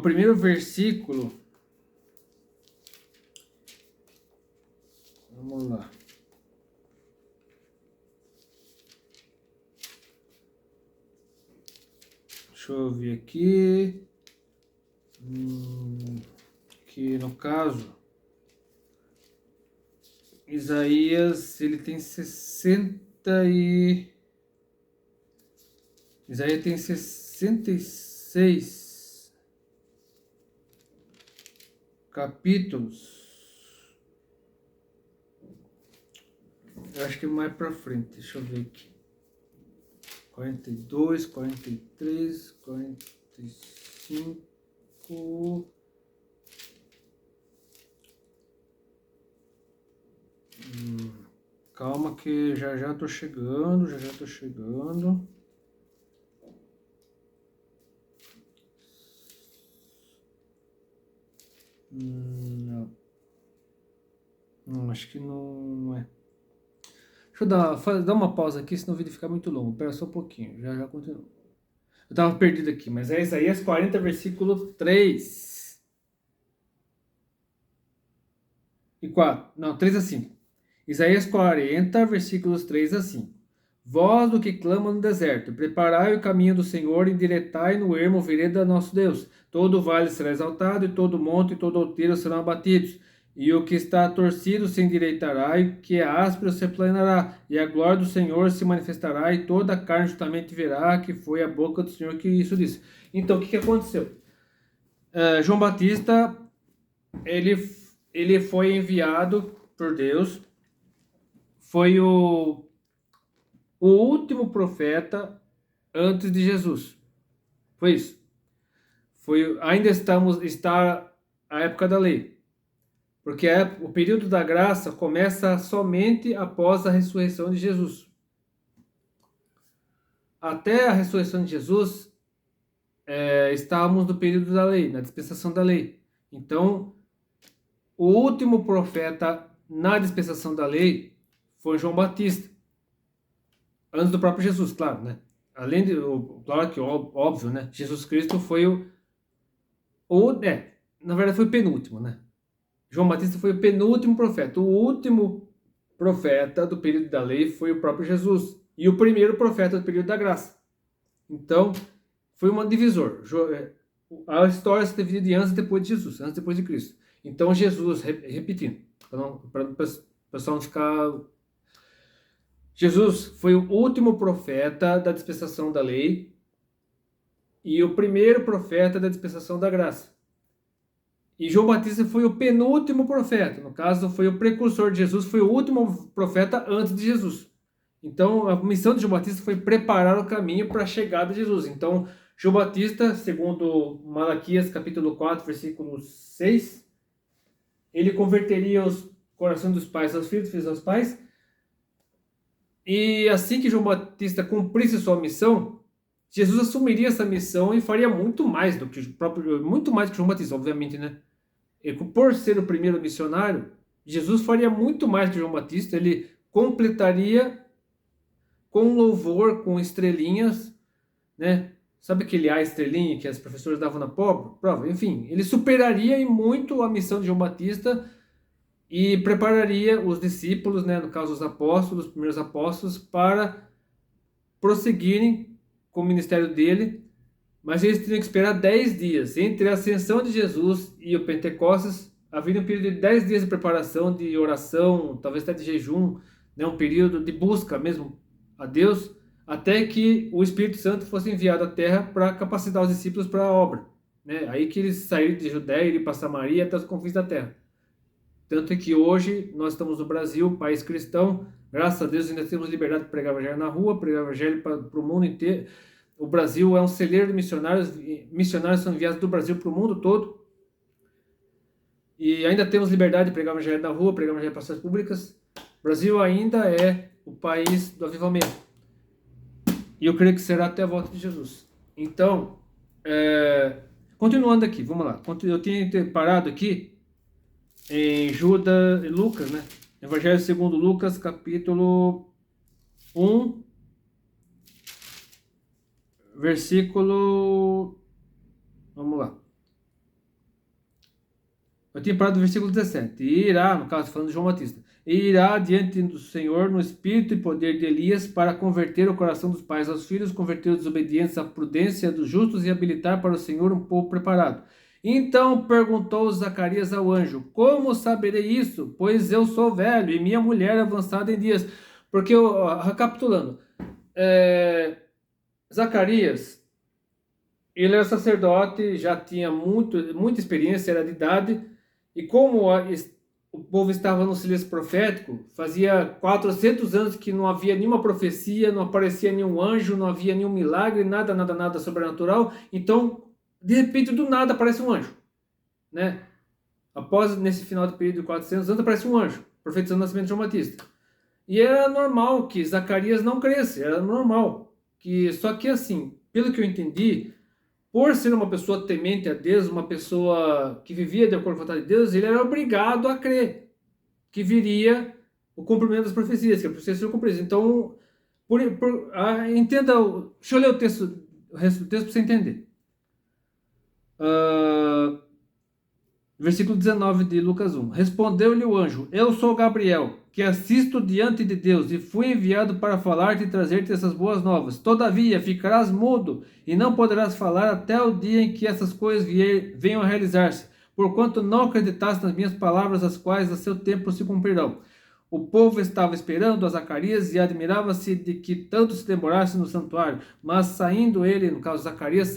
primeiro versículo. Vamos lá. Deixa eu ver aqui. Que no caso, Isaías, ele tem 60 e... Isaías tem 66 capítulos. Eu acho que mais pra frente, deixa eu ver aqui. 42, 43, 45... Calma que já tô chegando, já tô chegando. Não. Não, acho que não é. Deixa eu dar uma pausa aqui, senão o vídeo fica muito longo. Espera só um pouquinho, já continuo. Eu tava perdido aqui, mas é Isaías 40, versículo 3 e 4. Não, 3 a 5. Isaías 40, versículos 3 a 5. Vós do que clama no deserto, preparai o caminho do Senhor, endireitai no ermo vereda nosso Deus. Todo vale será exaltado, e todo monte e todo outeiro serão abatidos. E o que está torcido se endireitará, e o que é áspero se aplanará, e a glória do Senhor se manifestará, e toda a carne justamente verá que foi a boca do Senhor que isso disse. Então, o que aconteceu? João Batista, ele foi enviado por Deus, foi o último profeta antes de Jesus. Foi isso. Ainda está a época da lei. Porque o período da graça começa somente após a ressurreição de Jesus. Até a ressurreição de Jesus, estávamos no período da lei, na dispensação da lei. Então, o último profeta na dispensação da lei foi João Batista. Antes do próprio Jesus, claro, né? Além de, claro que óbvio, né? Jesus Cristo foi na verdade foi o penúltimo, né? João Batista foi o penúltimo profeta. O último profeta do período da lei foi o próprio Jesus. E o primeiro profeta do período da graça. Então, foi um divisor. A história se divide de antes e depois de Jesus, antes e depois de Cristo. Então, Jesus, repetindo, para o pessoal não ficar... Jesus foi o último profeta da dispensação da lei e o primeiro profeta da dispensação da graça. E João Batista foi o penúltimo profeta. No caso, foi o precursor de Jesus, foi o último profeta antes de Jesus. Então, a missão de João Batista foi preparar o caminho para a chegada de Jesus. Então, João Batista, segundo Malaquias, capítulo 4, versículo 6, ele converteria os corações dos pais aos filhos, filhos aos pais. E assim que João Batista cumprisse sua missão, Jesus assumiria essa missão e faria muito mais do que muito mais que João Batista, obviamente, né? E por ser o primeiro missionário, Jesus faria muito mais que João Batista, ele completaria com louvor, com estrelinhas, né? Sabe aquele A estrelinha que as professoras davam na prova? Enfim, ele superaria em muito a missão de João Batista e prepararia os discípulos, né, no caso os apóstolos, os primeiros apóstolos, para prosseguirem com o ministério dele, mas eles teriam que esperar 10 dias. Entre a ascensão de Jesus e o Pentecostes, havia um período de 10 dias de preparação, de oração, talvez até de jejum, né, um período de busca mesmo a Deus, até que o Espírito Santo fosse enviado à terra para capacitar os discípulos para a obra. Né? Aí que eles saíram de Judéia, iriam para Samaria até os confins da terra. Tanto que hoje nós estamos no Brasil, país cristão, graças a Deus ainda temos liberdade de pregar o evangelho na rua, pregar o evangelho para o mundo inteiro. O Brasil é um celeiro de missionários, missionários são enviados do Brasil para o mundo todo. E ainda temos liberdade de pregar o evangelho na rua, pregar o evangelho para as públicas. O Brasil ainda é o país do avivamento. E eu creio que será até a volta de Jesus. Então, continuando aqui, vamos lá. Eu tinha parado aqui em Lucas, né? Evangelho segundo Lucas, capítulo 1, versículo... Vamos lá. Eu tinha parado no versículo 17. E irá, no caso, falando de João Batista, e irá diante do Senhor no espírito e poder de Elias para converter o coração dos pais aos filhos, converter os desobedientes à prudência dos justos e habilitar para o Senhor um povo preparado. Então perguntou Zacarias ao anjo: como saberei isso? Pois eu sou velho e minha mulher avançada em dias. Porque, recapitulando, Zacarias, ele era sacerdote, já tinha muita experiência, era de idade, e como o povo estava no silêncio profético, fazia 400 anos que não havia nenhuma profecia, não aparecia nenhum anjo, não havia nenhum milagre, nada sobrenatural. Então, de repente, do nada aparece um anjo, né? Nesse final do período de 400 anos, aparece um anjo, profetizando o nascimento de João Batista. E era normal que Zacarias não cresce, era normal. Só que assim, pelo que eu entendi, por ser uma pessoa temente a Deus, uma pessoa que vivia de acordo com a vontade de Deus, ele era obrigado a crer que viria o cumprimento das profecias, que a profecia seria cumprida. Então, entenda, deixa eu ler o resto do texto para você entender. Versículo 19 de Lucas 1. Respondeu-lhe o anjo: eu sou Gabriel, que assisto diante de Deus, e fui enviado para falar-te e trazer-te essas boas novas. Todavia, ficarás mudo, e não poderás falar até o dia em que essas coisas venham a realizar-se, porquanto não acreditaste nas minhas palavras, as quais a seu tempo se cumprirão. O povo estava esperando a Zacarias e admirava-se de que tanto se demorasse no santuário, mas saindo ele, no caso Zacarias,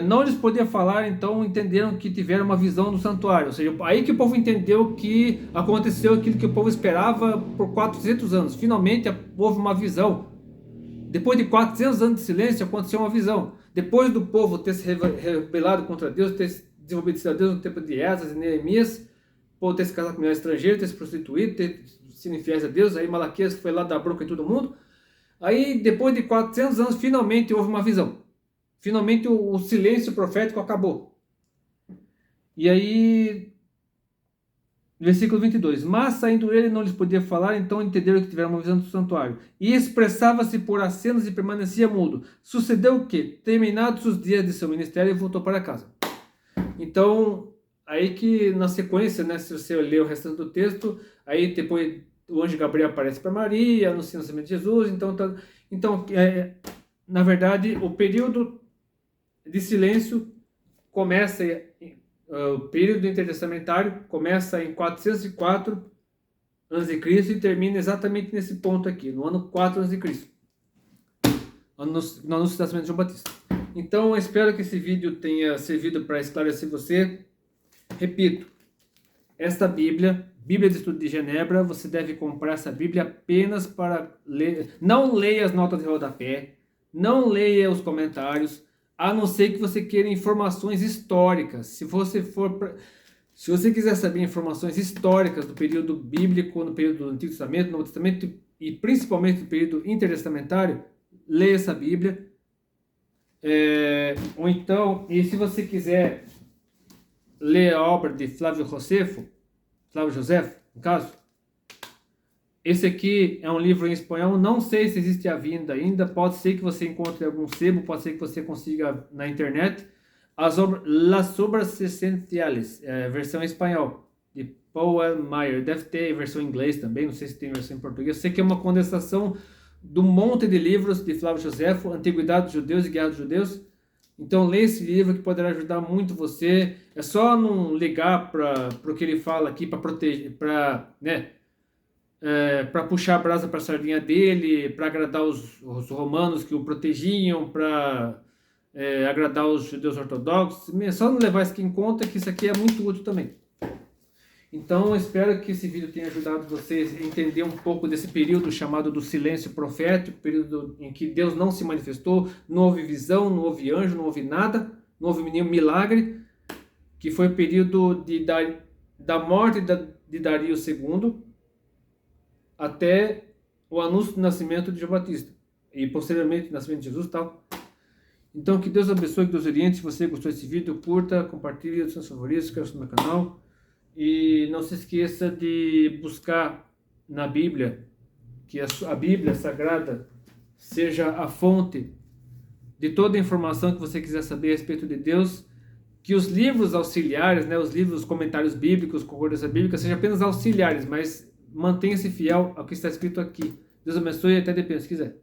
não lhes podia falar, então entenderam que tiveram uma visão no santuário. Ou seja, aí que o povo entendeu que aconteceu aquilo que o povo esperava por 400 anos. Finalmente houve uma visão. Depois de 400 anos de silêncio, aconteceu uma visão. Depois do povo ter se rebelado contra Deus, ter se desobedecido a Deus no tempo de Esdras e Neemias, o povo ter se casado com mulher estrangeira, ter se prostituído, ter sido infiéis a Deus, aí Malaquias foi lá dar bronca em todo mundo. Aí, depois de 400 anos, finalmente houve uma visão. Finalmente o silêncio profético acabou. E aí, versículo 22. Mas saindo ele não lhes podia falar, então entenderam que tiveram uma visão do santuário. E expressava-se por acenos e permanecia mudo. Sucedeu o quê? Terminados os dias de seu ministério, ele voltou para casa. Então, aí que na sequência, né, se você ler o restante do texto, aí depois o anjo Gabriel aparece para Maria, anuncia o nascimento de Jesus. Então, na verdade, o período de silêncio começa, o período intertestamentário começa em 404 a.C. e termina exatamente nesse ponto aqui, no ano 4 a.C., no anúncio do nascimento de João Batista. Então, eu espero que esse vídeo tenha servido para esclarecer você. Repito, esta Bíblia de Estudo de Genebra, você deve comprar essa Bíblia apenas para ler. Não leia as notas de rodapé, não leia os comentários, a não ser que você queira informações históricas. Se você quiser saber informações históricas do período bíblico, no período do Antigo Testamento, Novo Testamento e principalmente do período intertestamentário, leia essa Bíblia. Ou então, e se você quiser ler a obra de Flávio Josefo, no caso, esse aqui é um livro em espanhol, não sei se existe à venda ainda, pode ser que você encontre algum sebo, pode ser que você consiga na internet. Las Obras Essenciales, versão em espanhol, de Paul L. Meyer, deve ter versão em inglês também, não sei se tem versão em português. Eu sei que é uma condensação do monte de livros de Flávio Josefo, Antiguidade dos Judeus e Guerra dos Judeus. Então leia esse livro que poderá ajudar muito você. É só não ligar para o que ele fala aqui, para proteger, para puxar a brasa para a sardinha dele, para agradar os romanos que o protegiam, para agradar os judeus ortodoxos. É só não levar isso aqui em conta, que isso aqui é muito útil também. Então, eu espero que esse vídeo tenha ajudado vocês a entender um pouco desse período chamado do silêncio profético, período em que Deus não se manifestou, não houve visão, não houve anjo, não houve nada, não houve nenhum milagre, que foi o período da morte de Dario II até o anúncio do nascimento de João Batista e posteriormente o nascimento de Jesus e tal. Então, que Deus abençoe, que Deus oriente. Se você gostou desse vídeo, curta, compartilhe os seus favoritos, inscreva-se no meu canal. E não se esqueça de buscar na Bíblia que a Bíblia Sagrada seja a fonte de toda a informação que você quiser saber a respeito de Deus, que os livros auxiliares, né, os livros, os comentários bíblicos, concordância bíblica, sejam apenas auxiliares, mas mantenha-se fiel ao que está escrito aqui. Deus abençoe e até depois, se quiser.